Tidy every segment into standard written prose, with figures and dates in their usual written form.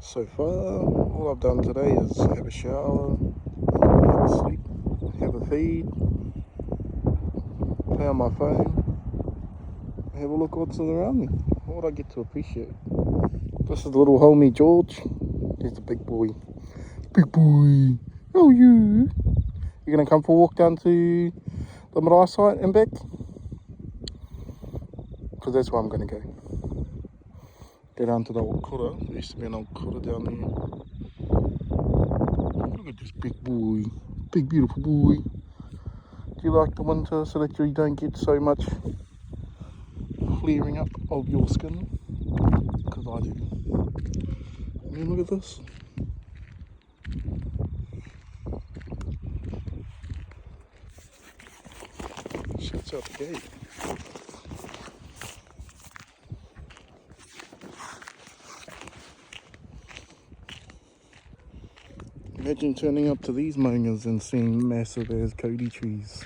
So far, all I've done today is have a shower, have a sleep, have a feed, play on my phone, have a look what's around me. What I get to appreciate. This is the little homie George. He's the big boy. Big boy. Oh, you gonna come for a walk down to the marae site and back? Because that's where I'm gonna go. Go down to the old kura. There used to be an old kura down there. Look at this big boy. Big beautiful boy. Do you like the winter so that you don't get so much clearing up of your skin? Because I do. I mean, look at this. Shuts out the gate. Imagine turning up to these mongers and seeing massive as Cody trees.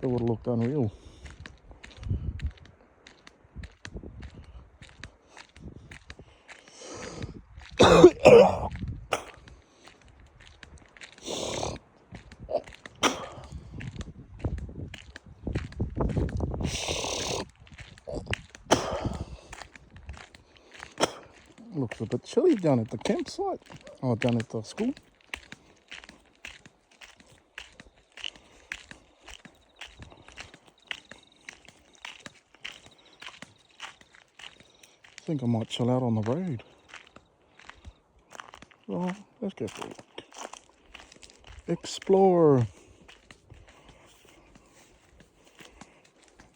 That would have looked unreal. Looks a bit chilly down at the campsite. Oh, down at the school. I think I might chill out on the road. Oh, let's go for a walk. Explore.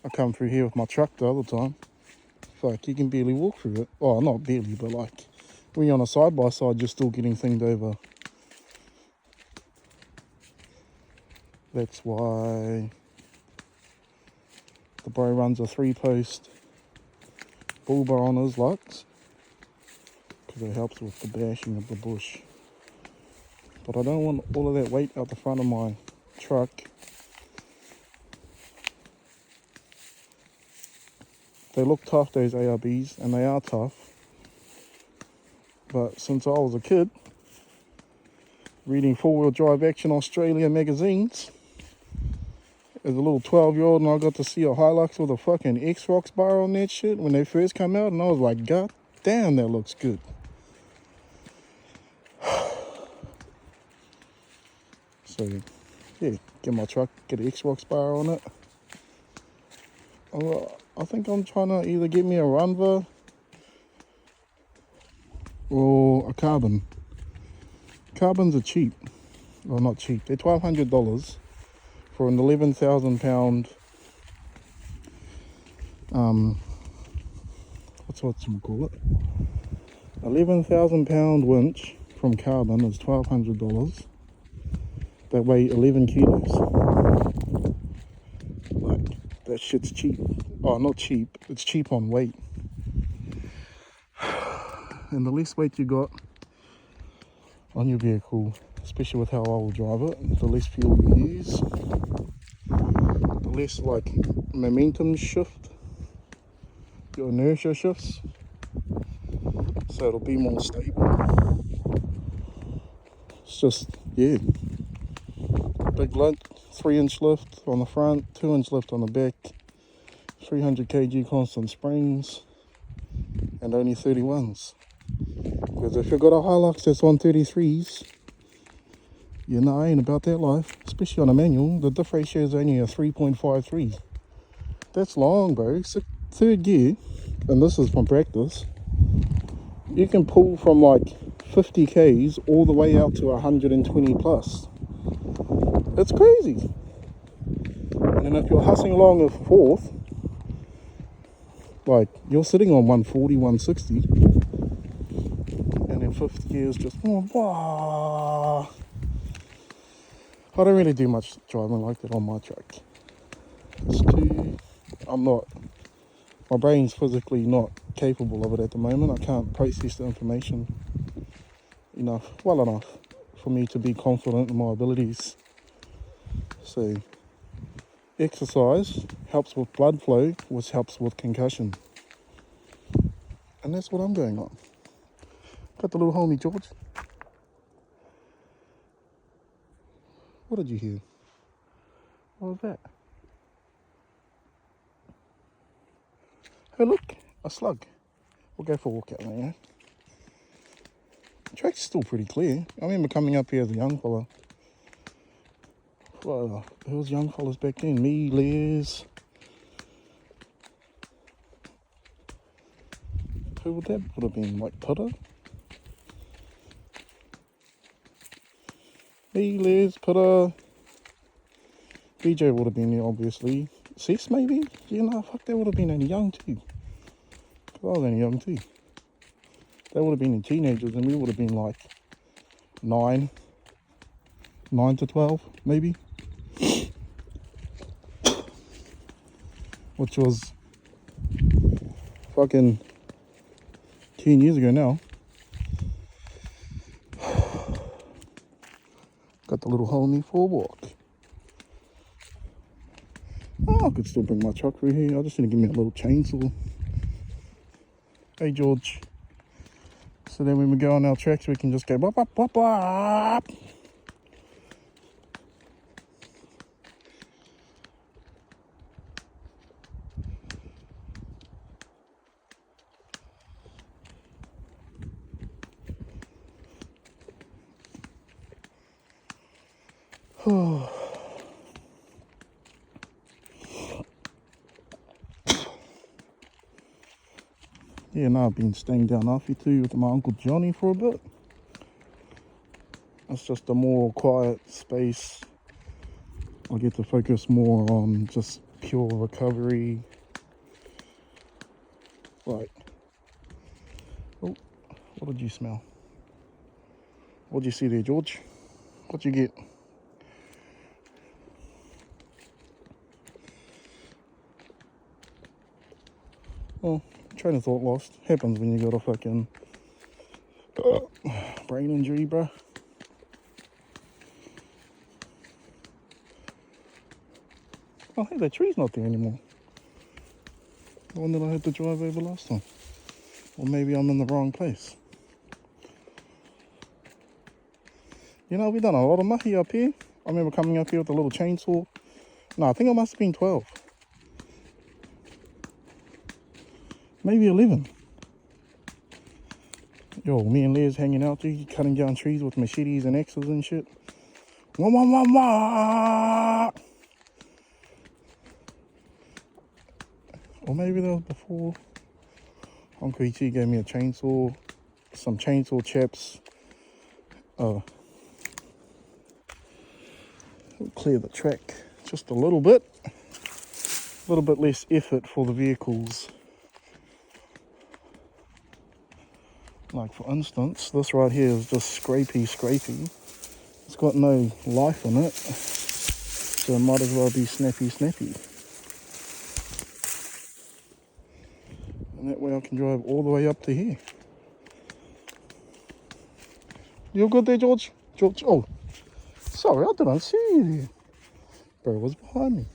I come through here with my truck the other time. Fuck, you can barely walk through it. Oh, not barely, but like when you're on a side by side, you're still getting thinged over. That's why the bro runs a 3-post bull bar on his lugs, because it helps with the bashing of the bush. But I don't want all of that weight out the front of my truck. They look tough, those ARBs, and they are tough. But since I was a kid, reading 4-wheel drive Action Australia magazines, as a little 12-year-old, and I got to see a Hilux with a fucking X-Rocks bar on that shit when they first come out, and I was like, God damn, that looks good. So, yeah, get my truck, get an X-Rocks bar on it. I think I'm trying to either get me a Runva or a Carbon. Carbons are cheap. Well, not cheap. They're $1,200 for an 11,000 pound, what's you call it? 11,000 pound winch from Carbon is $1,200. That weigh 11 kilos. Like, that shit's cheap. Oh, not cheap. It's cheap on weight. And the less weight you got on your vehicle, especially with how I will drive it, the less fuel you use, the less like momentum shift, your inertia shifts, so it'll be more stable. It's just, yeah, big lug, 3-inch lift on the front, 2-inch lift on the back, 300 kg constant springs, and only 31s. Because if you've got a Hilux that's on 33s, you know, I ain't about that life. Especially on a manual, the diff ratio is only a 3.53. That's long, bro. So third gear, and this is from practice, you can pull from like 50 k's all the way out to 120 plus. It's crazy. And then if you're hustling along with fourth, like you're sitting on 140, 160, and then fifth gear is just, oh, I don't really do much driving like that on my truck. It's too, my brain's physically not capable of it at the moment. I can't process the information well enough for me to be confident in my abilities. So exercise helps with blood flow, which helps with concussion. And that's what I'm going on. Got the little homie, George. What did you hear? What was that? Hey, look, a slug. We'll go for a walk out there, yeah? The track's still pretty clear. I remember coming up here as a young fella. Well, who was young fellas back then? Me, Liz. Who would that would have been? Like Putter? Me, Liz, Putter. BJ would have been there, obviously. Sis, maybe? Yeah, no, fuck, they would have been only young too. Because I was only young too. They would have been in teenagers and we would have been like 9 to 12, maybe. Which was fucking 10 years ago now. Got the little homie for a walk. Oh, I could still bring my truck through here. I just need to give me a little chainsaw. Hey, George. So then when we go on our tracks, we can just go bop, bop, bop, bop. Yeah, now I've been staying down Alfie too with my Uncle Johnny for a bit. That's just a more quiet space. I get to focus more on just pure recovery. Like, oh, what did you smell? What did you see there, George? What'd you get? Oh, train of thought lost. Happens when you got a fucking brain injury, bruh. Oh, hey, that tree's not there anymore. The one that I had to drive over last time. Or maybe I'm in the wrong place. You know, we've done a lot of mahi up here. I remember coming up here with a little chainsaw. No, I think I must have been 12. Maybe 11. Yo, me and Liz hanging out there, cutting down trees with machetes and axes and shit. Wah, wah, wah, wah. Or maybe that was before. Uncle E.T. gave me a chainsaw, some chainsaw chips. Clear the track just a little bit less effort for the vehicles. Like for instance, this right here is just scrapey. It's got no life in it, so it might as well be snappy. And that way I can drive all the way up to here. You good there, George? George, oh, sorry, I didn't see you there. Bro was behind me.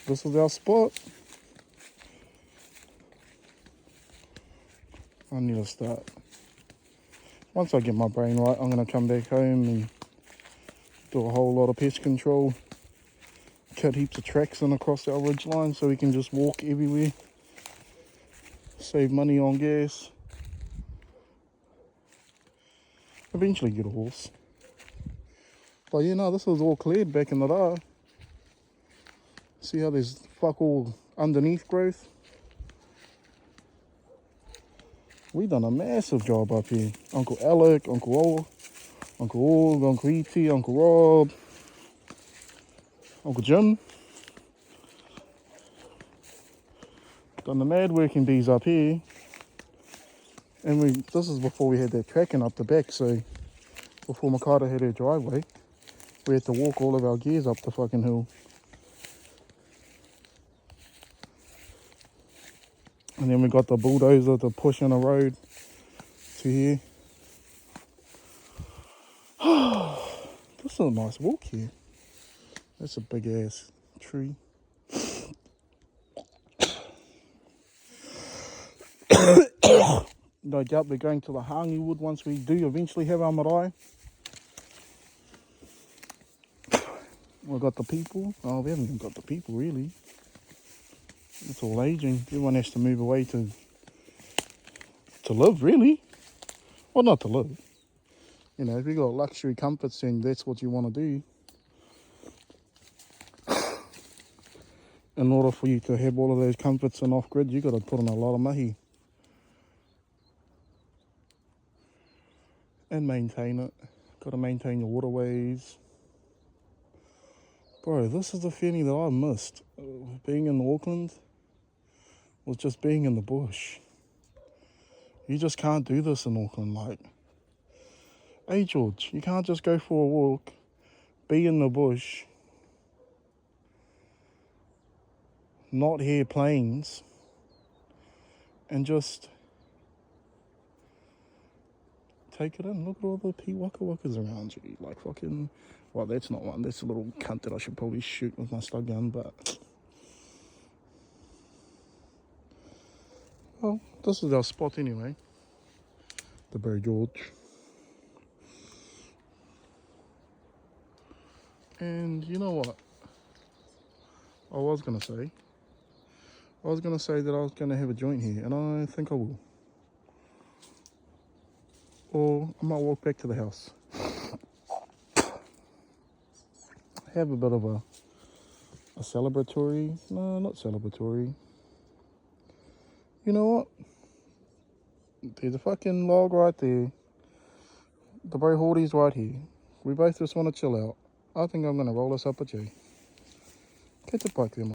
This is our spot. I need to start. Once I get my brain right, I'm going to come back home and do a whole lot of pest control. Cut heaps of tracks in across our ridge line so we can just walk everywhere. Save money on gas. Eventually get a horse. But yeah, no, this was all cleared back in the day. See how there's fuck all underneath growth? We done a massive job up here. Uncle Alec, Uncle Org, Uncle E.T., Uncle Rob, Uncle Jim. Done the mad working bees up here. And this is before we had that tracking up the back, so before Makata had her driveway, we had to walk all of our gears up the fucking hill. And then we got the bulldozer to push in a road to here. This is a nice walk here. That's a big ass tree. No doubt we're going to the hangi wood once we do eventually have our marae. We've got the people. Oh, we haven't even got the people really. It's all aging. Everyone has to move away to live, really. Well, not to live. You know, if you got luxury comforts, then that's what you want to do. In order for you to have all of those comforts and off-grid, you got to put in a lot of mahi. And maintain it. Got to maintain your waterways. Bro, this is the feeling that I missed. Being in Auckland was just being in the bush. You just can't do this in Auckland. Like, hey George, you can't just go for a walk, be in the bush, not hear planes, and just take it in. Look at all the waka wakas around you. Like fucking, well, that's not one. That's a little cunt that I should probably shoot with my slug gun, but well, this is our spot anyway. The Barry George. And you know what? I was gonna say that I was gonna have a joint here, and I think I will. Or I might walk back to the house. Have a bit of a celebratory, no, not celebratory. You know what? There's a fucking log right there. The Bray Horty's right here. We both just want to chill out. I think I'm going to roll us up a G. Catch a bike there,